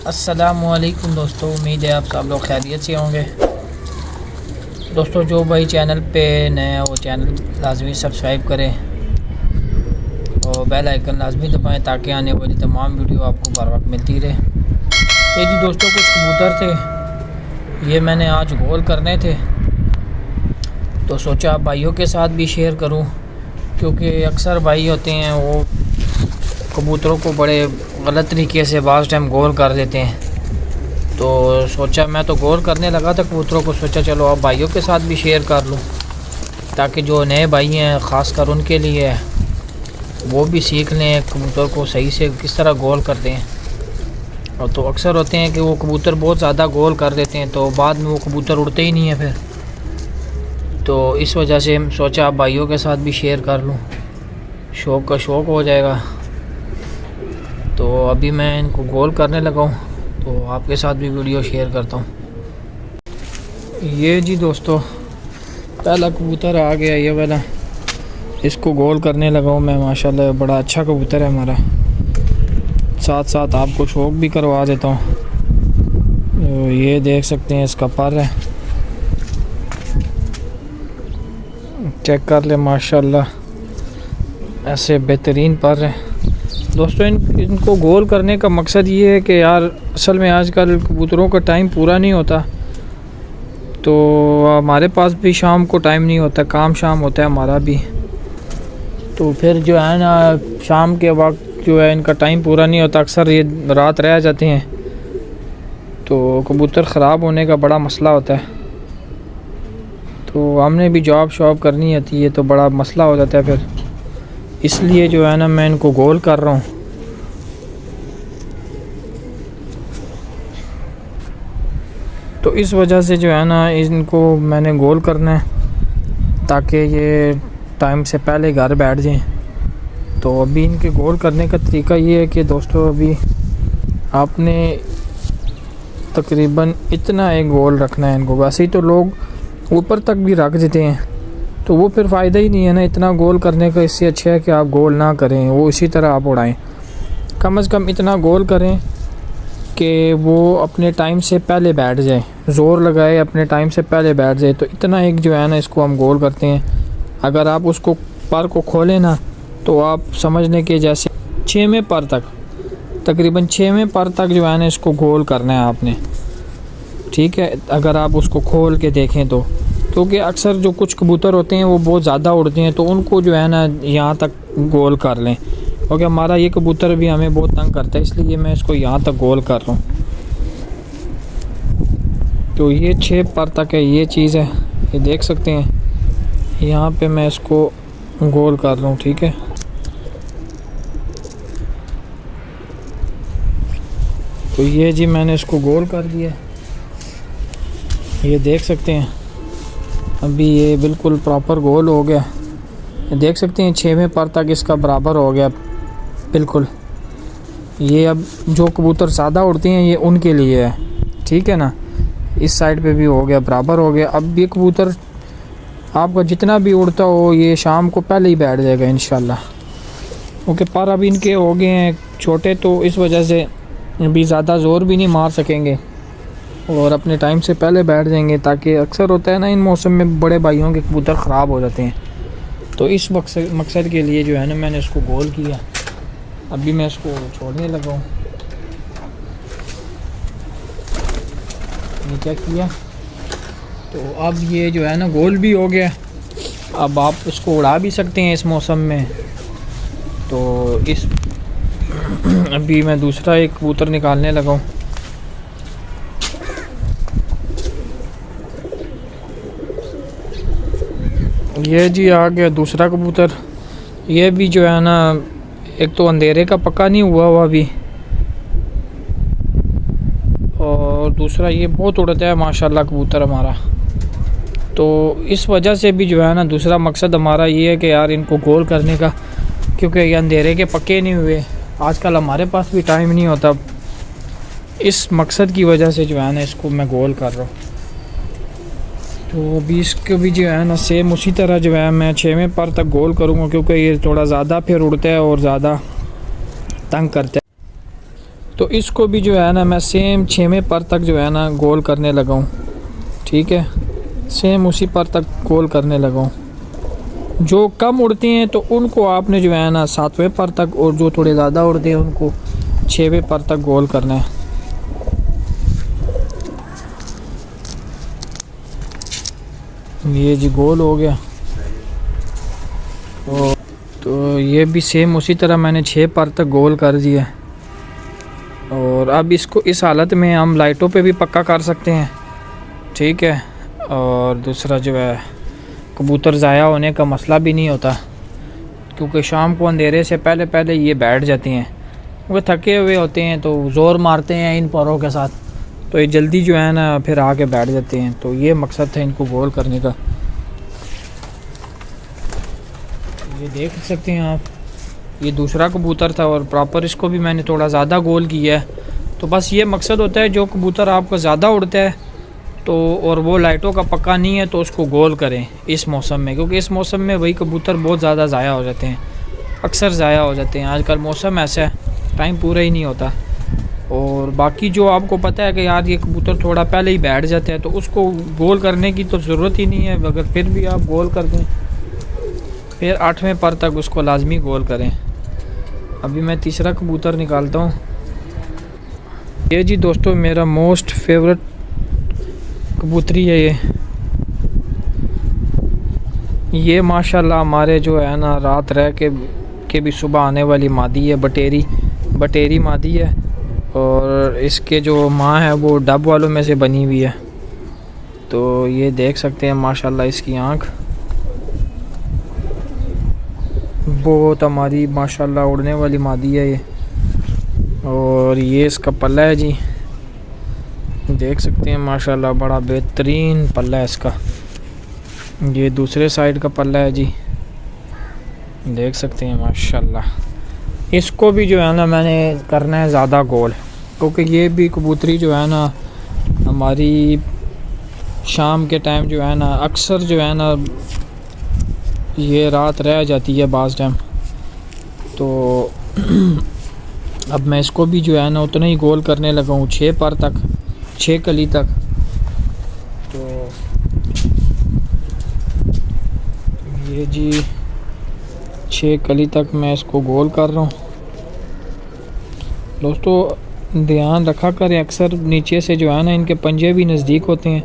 अस्सलामुअलैकुम दोस्तों, उम्मीद है आप सब लोग खैरियत से होंगे। दोस्तों जो भाई चैनल पे नए हैं वो चैनल लाजमी सब्सक्राइब करें और बेल आइकन लाजमी दबाएं ताकि आने वाली तमाम वीडियो आपको बर वक्त मिलती रहे। ये जी दोस्तों कुछ कबूतर थे, ये मैंने आज गोल करने थे तो सोचा भाइयों के साथ भी शेयर करूं, क्योंकि अक्सर भाई होते हैं वो कबूतरों को बड़े गलत तरीके से बाज़ टाइम गोल कर देते हैं। तो सोचा मैं तो गोल करने लगा था कबूतरों को, सोचा चलो अब भाइयों के साथ भी शेयर कर लूँ ताकि जो नए भाई हैं ख़ास कर उनके लिए वो भी सीख लें कबूतर को सही से किस तरह गोल करते हैं। और तो अक्सर होते हैं कि वो कबूतर बहुत ज़्यादा गोल कर देते हैं तो बाद में वो कबूतर उड़ते ही नहीं है फिर। तो इस वजह से सोचा अब भाइयों के साथ भी शेयर कर लूँ, शौक़ का शौक़ हो जाएगा। तो अभी मैं इनको गोल करने लगा हूँ तो आपके साथ भी वीडियो शेयर करता हूँ। ये जी दोस्तों पहला कबूतर आ गया ये वाला, इसको गोल करने लगा हूँ मैं। माशाल्लाह बड़ा अच्छा कबूतर है हमारा, साथ साथ आपको शौक़ भी करवा देता हूँ। तो ये देख सकते हैं इसका पर है, चेक कर ले माशाल्लाह ऐसे बेहतरीन पर है। दोस्तों इनको गोल करने का मकसद ये है कि यार असल में आजकल कबूतरों का टाइम पूरा नहीं होता, तो हमारे पास भी शाम को टाइम नहीं होता, काम शाम होता है हमारा भी। तो फिर जो है ना शाम के वक्त जो है इनका टाइम पूरा नहीं होता, अक्सर ये रात रह जाते हैं तो कबूतर ख़राब होने का बड़ा मसला होता है। तो हमने भी जॉब शॉब करनी होती है तो बड़ा मसला हो जाता है फिर, इसलिए जो है ना मैं इनको गोल कर रहा हूँ। तो इस वजह से जो है ना इनको मैंने गोल करना है ताकि ये टाइम से पहले घर बैठ जाएं। तो अभी इनके गोल करने का तरीका ये है कि दोस्तों अभी आपने तकरीबन इतना एक गोल रखना है इनको। वैसे ही तो लोग ऊपर तक भी रख देते हैं तो वो फिर फ़ायदा ही नहीं है ना इतना गोल करने का। इससे अच्छा है कि आप गोल ना करें, वो इसी तरह आप उड़ाएं। कम से कम इतना गोल करें कि वो अपने टाइम से पहले बैठ जाए, ज़ोर लगाए अपने टाइम से पहले बैठ जाए। तो इतना एक जो है ना इसको हम गोल करते हैं। अगर आप उसको पर को खोलें ना तो आप समझने के जैसे 6वें पर तक, तकरीबन 6वें पर तक जो है ना इसको गोल करना है आपने, ठीक है। अगर आप उसको खोल के देखें तो, क्योंकि अक्सर जो कुछ कबूतर होते हैं वो बहुत ज़्यादा उड़ते हैं तो उनको जो है ना यहाँ तक गोल कर लें, क्योंकि हमारा ये कबूतर भी हमें बहुत तंग करता है, इसलिए मैं इसको यहाँ तक गोल कर रहा हूँ। तो ये 6 पर तक है ये चीज़ है, ये देख सकते हैं यहाँ पे मैं इसको गोल कर रहा हूँ, ठीक है। तो ये जी मैंने इसको गोल कर दिया, ये देख सकते हैं अभी ये बिल्कुल प्रॉपर गोल हो गया। देख सकते हैं 6वें पर तक इसका बराबर हो गया बिल्कुल। ये अब जो कबूतर ज़्यादा उड़ते हैं ये उनके लिए है, ठीक है ना। इस साइड पे भी हो गया, बराबर हो गया। अब ये कबूतर आपका जितना भी उड़ता हो ये शाम को पहले ही बैठ जाएगा इंशाल्लाह, क्योंकि पर अब इनके हो गए हैं छोटे तो इस वजह से अभी ज़्यादा ज़ोर भी नहीं मार सकेंगे और अपने टाइम से पहले बैठ जाएंगे। ताकि अक्सर होता है ना इन मौसम में बड़े भाइयों के कबूतर ख़राब हो जाते हैं, तो इस मकसद के लिए जो है ना मैंने इसको गोल किया। अभी मैं इसको छोड़ने लगा हूँ। ये क्या किया, तो अब ये जो है ना गोल भी हो गया। अब आप इसको उड़ा भी सकते हैं इस मौसम में। तो इस अभी मैं दूसरा एक कबूतर निकालने लगा हूँ। ये जी आ गया दूसरा कबूतर। ये भी जो है ना एक तो अंधेरे का पक्का नहीं हुआ अभी, और दूसरा ये बहुत उड़ता है माशाल्लाह कबूतर हमारा। तो इस वजह से भी जो है ना दूसरा मकसद हमारा ये है कि यार इनको गोल करने का, क्योंकि ये अंधेरे के पक्के नहीं हुए, आजकल हमारे पास भी टाइम नहीं होता। इस मकसद की वजह से जो है ना इसको मैं गोल कर रहा हूँ। तो अभी इसको भी जो है ना सेम उसी तरह जो है मैं 6वें पर तक गोल करूँगा, क्योंकि ये थोड़ा ज़्यादा फिर उड़ता है और ज़्यादा तंग करता है। तो इसको भी जो है ना मैं सेम 6वें पर तक जो है ना गोल करने लगा हूँ। ठीक है, सेम उसी पर तक गोल करने लगा हूँ। जो कम उड़ती हैं तो उनको आपने जो है ना 7वें पर तक, और जो थोड़े ज़्यादा उड़ते हैं उनको 6वें पर तक गोल करना है। ये जी गोल हो गया। तो ये भी सेम उसी तरह मैंने 6 पर तक गोल कर दिया। और अब इसको इस हालत में हम लाइटों पे भी पक्का कर सकते हैं। ठीक है, और दूसरा जो है कबूतर ज़ाया होने का मसला भी नहीं होता, क्योंकि शाम को अंधेरे से पहले पहले ये बैठ जाती हैं। वो थके हुए होते हैं तो ज़ोर मारते हैं इन परों के साथ, तो ये जल्दी जो है ना फिर आके बैठ जाते हैं। तो ये मकसद था इनको गोल करने का। ये देख सकते हैं आप, ये दूसरा कबूतर था और प्रॉपर इसको भी मैंने थोड़ा ज़्यादा गोल किया है। तो बस ये मकसद होता है, जो कबूतर आपका ज़्यादा उड़ता है तो और वो लाइटों का पक्का नहीं है तो उसको गोल करें इस मौसम में, क्योंकि इस मौसम में वही कबूतर बहुत ज़्यादा ज़ाया हो जाते हैं, अक्सर ज़ाया हो जाते हैं। आजकल मौसम ऐसा है, टाइम पूरा ही नहीं होता। और बाकी जो आपको पता है कि यार ये कबूतर थोड़ा पहले ही बैठ जाता है, तो उसको गोल करने की तो ज़रूरत ही नहीं है। अगर फिर भी आप गोल कर दें, फिर 8वें पर तक उसको लाजमी गोल करें। अभी मैं तीसरा कबूतर निकालता हूँ। ये जी दोस्तों मेरा मोस्ट फेवरेट कबूतरी है ये माशाल्लाह हमारे जो है ना रात रह के भी सुबह आने वाली मादी है, बटेरी मादी है। और इसके जो माँ है वो डब वालों में से बनी हुई है। तो ये देख सकते हैं माशाल्लाह इसकी आँख बहुत हमारी माशाल्लाह उड़ने वाली मादी है ये। और ये इसका पल्ला है जी, देख सकते हैं माशाल्लाह बड़ा बेहतरीन पल्ला है इसका। ये दूसरे साइड का पल्ला है जी, देख सकते हैं माशाल्लाह। इसको भी जो है ना मैंने करना है ज़्यादा गोल, क्योंकि ये भी कबूतरी जो है ना हमारी शाम के टाइम जो है ना अक्सर जो है ना ये रात रह जाती है बाज़ टाइम। तो अब मैं इसको भी जो है ना उतना ही गोल करने लगा हूँ 6 पर तक, 6 कली तक। तो ये जी 6 कली तक मैं इसको गोल कर रहा हूँ। दोस्तों ध्यान रखा करें, अक्सर नीचे से जो है ना इनके पंजे भी नज़दीक होते हैं,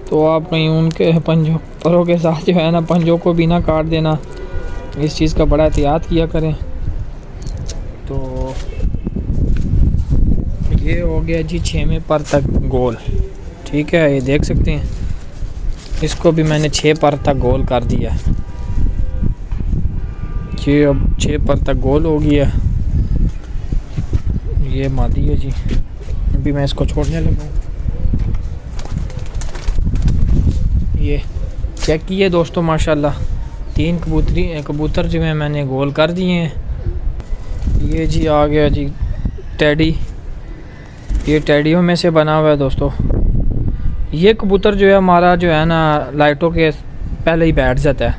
तो आप कहीं उनके पंजों परों के साथ जो है ना पंजों को भी ना काट देना, इस चीज़ का बड़ा एहतियात किया करें। तो ये हो गया जी 6वें पर तक गोल। ठीक है, ये देख सकते हैं इसको भी मैंने 6 पर तक गोल कर दिया। ये अब 6 पर तक गोल हो गया। ये मादी है जी, अभी मैं इसको छोड़ने लगा हूँ। ये चेक किए दोस्तों माशाल्लाह 3 कबूतर जो हैं मैंने गोल कर दिए हैं। ये जी आ गया जी टेडी, ये टेडियों में से बना हुआ है दोस्तों। ये कबूतर जो है हमारा जो है ना लाइटों के पहले ही बैठ जाता है,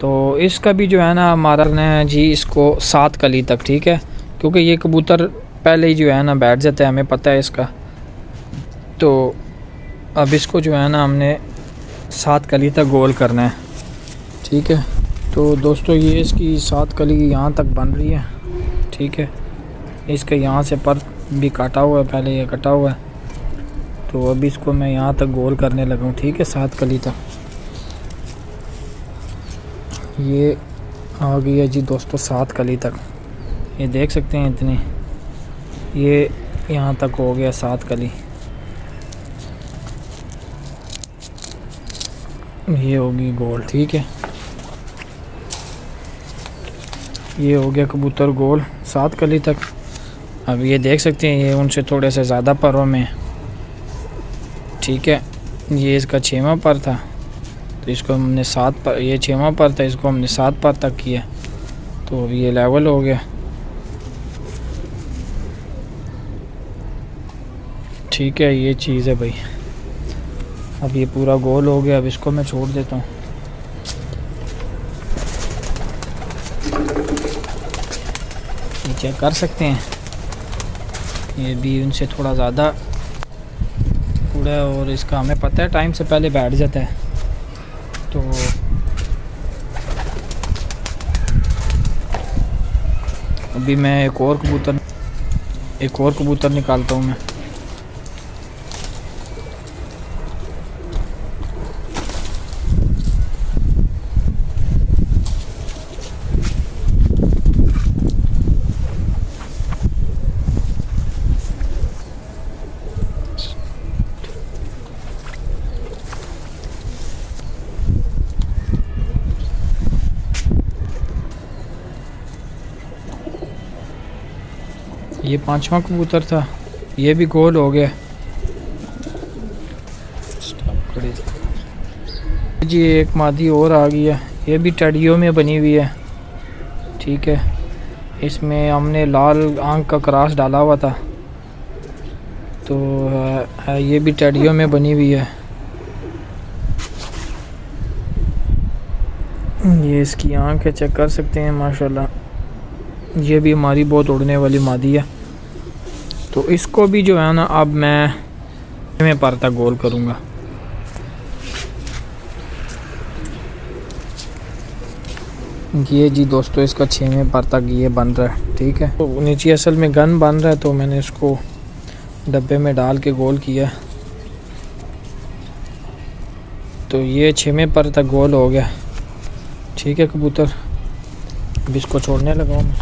तो इसका भी जो है ना हमारा ने जी इसको 7 कली तक। ठीक है, क्योंकि ये कबूतर पहले ही जो है ना बैठ जाता है, हमें पता है इसका। तो अब इसको जो है ना हमने 7 कली तक गोल करना है। ठीक है, तो दोस्तों ये इसकी 7 कली यहाँ तक बन रही है। ठीक है, इसका यहाँ से पर भी काटा हुआ है, पहले ये कटा हुआ है। तो अभी इसको मैं यहाँ तक गोल करने लगा हूँ। ठीक है, 7 कली तक ये आ गई है जी दोस्तों 7 कली तक। ये देख सकते हैं इतनी, ये यहाँ तक हो गया 7 कली। ये होगी गोल। ठीक है, ये हो गया कबूतर गोल 7 कली तक। अब ये देख सकते हैं ये उनसे थोड़े से ज़्यादा परों में है। ठीक है, ये इसका 6वां पर था, तो इसको हमने 7 पर, ये 6वां पर था, इसको हमने 7 पर तक किया, तो अब ये लेवल हो गया। ठीक है, ये चीज़ है भाई। अब ये पूरा गोल हो गया, अब इसको मैं छोड़ देता हूँ। चेक कर सकते हैं ये भी उनसे थोड़ा ज़्यादा कूड़ा है और इसका हमें पता है टाइम से पहले बैठ जाता है। तो अभी मैं एक और कबूतर निकालता हूँ मैं। ये 5वां कबूतर था, ये भी गोल हो गया जी। एक मादी और आ गई है, ये भी टडियों में बनी हुई है, ठीक है। इसमें हमने लाल आंख का क्रॉस डाला हुआ था, तो ये भी टडियों में बनी हुई है। ये इसकी आंख है, चेक कर सकते हैं माशाल्लाह। ये भी हमारी बहुत उड़ने वाली मादी है। तो इसको भी जो है ना अब मैं पर तक गोल करूँगा। ये जी दोस्तों इसका 6वें पर तक ये बन रहा है, ठीक है। तो नीचे असल में गन बन रहा है, तो मैंने इसको डब्बे में डाल के गोल किया। तो ये 6वें पर तक गोल हो गया, ठीक है कबूतर। अब इसको छोड़ने लगा मैं।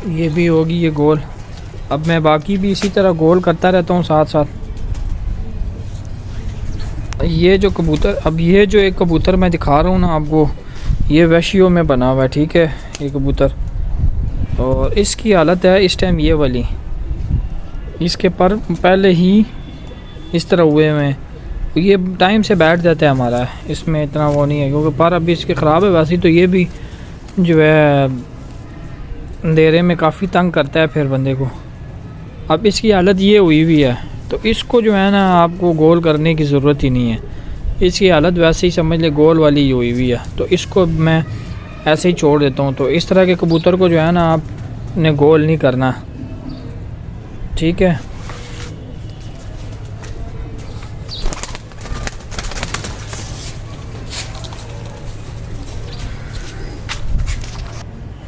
ये भी होगी ये गोल। अब मैं बाकी भी इसी तरह गोल करता रहता हूँ साथ साथ। ये जो कबूतर, अब ये जो एक कबूतर मैं दिखा रहा हूँ ना आपको, ये वैशियों में बना हुआ है, ठीक है ये कबूतर। और इसकी हालत है इस टाइम ये वाली, इसके पर पहले ही इस तरह हुए हुए हैं। ये टाइम से बैठ जाता है हमारा, इसमें इतना वो नहीं है, क्योंकि पर अभी इसके ख़राब है। वैसे तो ये भी जो है अंधेरे में काफ़ी तंग करता है फिर बंदे को। अब इसकी हालत ये हुई हुई है, तो इसको जो है ना आपको गोल करने की ज़रूरत ही नहीं है। इसकी हालत वैसे ही समझ ले गोल वाली ही हुई हुई है, तो इसको मैं ऐसे ही छोड़ देता हूँ। तो इस तरह के कबूतर को जो है ना आपने गोल नहीं करना, ठीक है।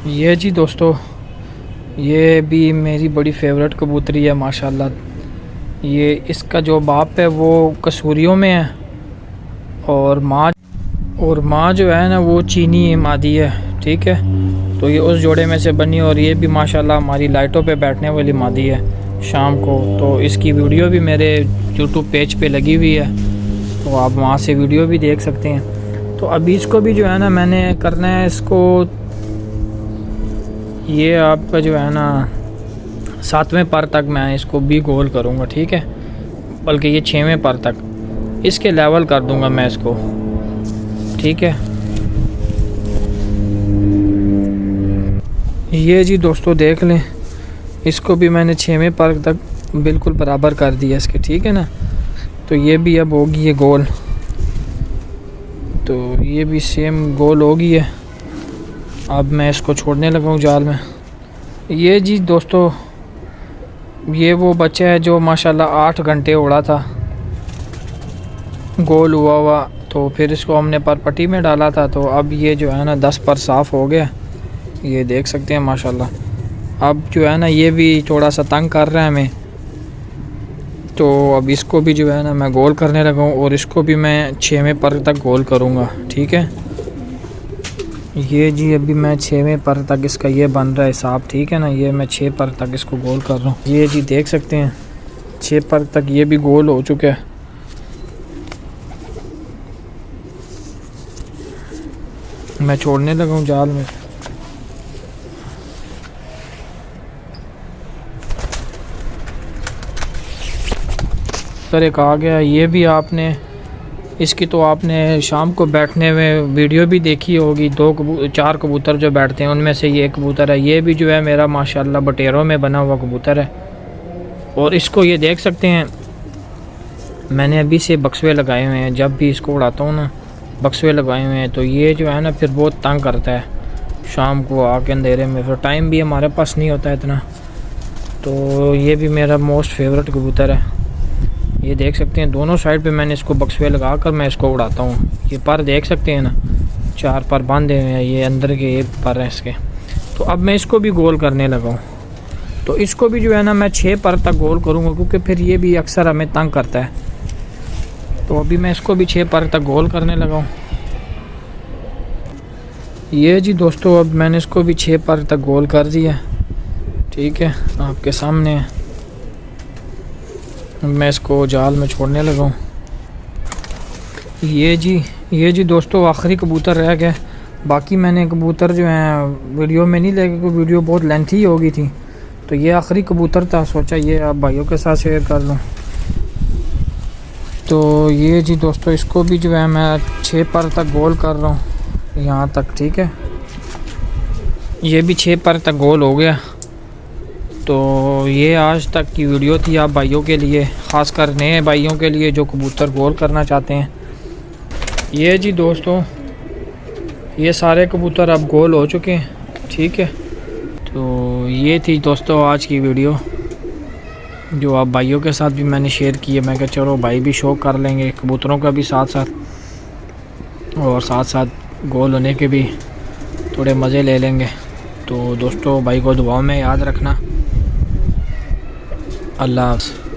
ये जी दोस्तों, ये भी मेरी बड़ी फेवरेट कबूतरी है माशाल्लाह। ये इसका जो बाप है वो कसूरियों में है, और माँ जो है ना वो चीनी मादी है, ठीक है। तो ये उस जोड़े में से बनी, और ये भी माशाल्लाह हमारी लाइटों पे बैठने वाली मादी है शाम को। तो इसकी वीडियो भी मेरे यूट्यूब पेज पे लगी हुई है, तो आप वहाँ से वीडियो भी देख सकते हैं। तो अभी इसको भी जो है ना मैंने करना है इसको, ये आपका जो है ना 7वें पर तक मैं इसको भी गोल करूँगा, ठीक है। बल्कि ये 6वें पर तक इसके लेवल कर दूँगा मैं इसको, ठीक है। ये जी दोस्तों देख लें, इसको भी मैंने 6वें पर तक बिल्कुल बराबर कर दिया इसके, ठीक है ना। तो ये भी अब होगी ये गोल, तो ये भी सेम गोल होगी है। अब मैं इसको छोड़ने लगा हूँ जाल में। ये जी दोस्तों, ये वो बच्चा है जो माशाल्लाह 8 घंटे उड़ा था, गोल हुआ। तो फिर इसको हमने पर पट्टी में डाला था, तो अब ये जो है ना 10 पर साफ़ हो गया, ये देख सकते हैं माशाल्लाह। अब जो है ना ये भी थोड़ा सा तंग कर रहा है हमें, तो अब इसको भी जो है ना मैं गोल करने लगा हूँ, और इसको भी मैं 6वें पर तक गोल करूँगा, ठीक है। ये जी अभी मैं 6वें पर तक इसका ये बन रहा है हिसाब, ठीक है ना। ये मैं 6 पर तक इसको गोल कर रहा हूँ। ये जी देख सकते हैं 6 पर तक ये भी गोल हो चुका है। मैं छोड़ने लगा हूँ जाल में। सर एक आ गया, ये भी आपने इसकी तो आपने शाम को बैठने में वीडियो भी देखी होगी। 4 कबूतर जो बैठते हैं उनमें से ये एक कबूतर है। ये भी जो है मेरा माशाल्लाह बटेरों में बना हुआ कबूतर है। और इसको ये देख सकते हैं मैंने अभी से बक्सवे लगाए हुए हैं, जब भी इसको उड़ाता हूँ ना बक्सवे लगाए हुए हैं। तो ये जो है ना फिर बहुत तंग करता है, शाम को आके अंधेरे में, फिर टाइम भी हमारे पास नहीं होता है इतना। तो ये भी मेरा मोस्ट फेवरेट कबूतर है। ये देख सकते हैं दोनों साइड पे मैंने इसको बक्सवे लगा कर मैं इसको उड़ाता हूँ। ये पर देख सकते हैं ना, 4 पर बांधे हुए हैं, ये अंदर के ये पर हैं इसके। तो अब मैं इसको भी गोल करने लगा हूँ। तो इसको भी जो है ना मैं 6 पर तक गोल करूँगा, क्योंकि फिर ये भी अक्सर हमें तंग करता है। तो अभी मैं इसको भी 6 पर तक गोल करने लगा हूँ। ये जी दोस्तों, अब मैंने इसको भी 6 पर तक गोल कर दिया। ठीक है, आपके सामने है। मैं इसको जाल में छोड़ने लगा हूँ। ये जी दोस्तों, आखिरी कबूतर रह गया। बाकी मैंने कबूतर जो हैं वीडियो में नहीं लेके, क्योंकि वीडियो बहुत लेंथी हो गई थी। तो ये आखिरी कबूतर था, सोचा ये आप भाइयों के साथ शेयर कर लूँ। तो ये जी दोस्तों, इसको भी जो है मैं 6 पर तक गोल कर रहा हूँ यहाँ तक। ठीक है, ये भी 6 पर तक गोल हो गया। तो ये आज तक की वीडियो थी आप भाइयों के लिए, ख़ासकर नए भाइयों के लिए जो कबूतर गोल करना चाहते हैं। ये जी दोस्तों, ये सारे कबूतर अब गोल हो चुके हैं। ठीक है, तो ये थी दोस्तों आज की वीडियो, जो आप भाइयों के साथ भी मैंने शेयर की है। मैं कहा चलो भाई भी शौक़ कर लेंगे कबूतरों का भी साथ साथ, और साथ साथ गोल होने के भी थोड़े मज़े ले लेंगे। तो दोस्तों, भाई को दुआओं में याद रखना। अल्लाह हाफ़िज़।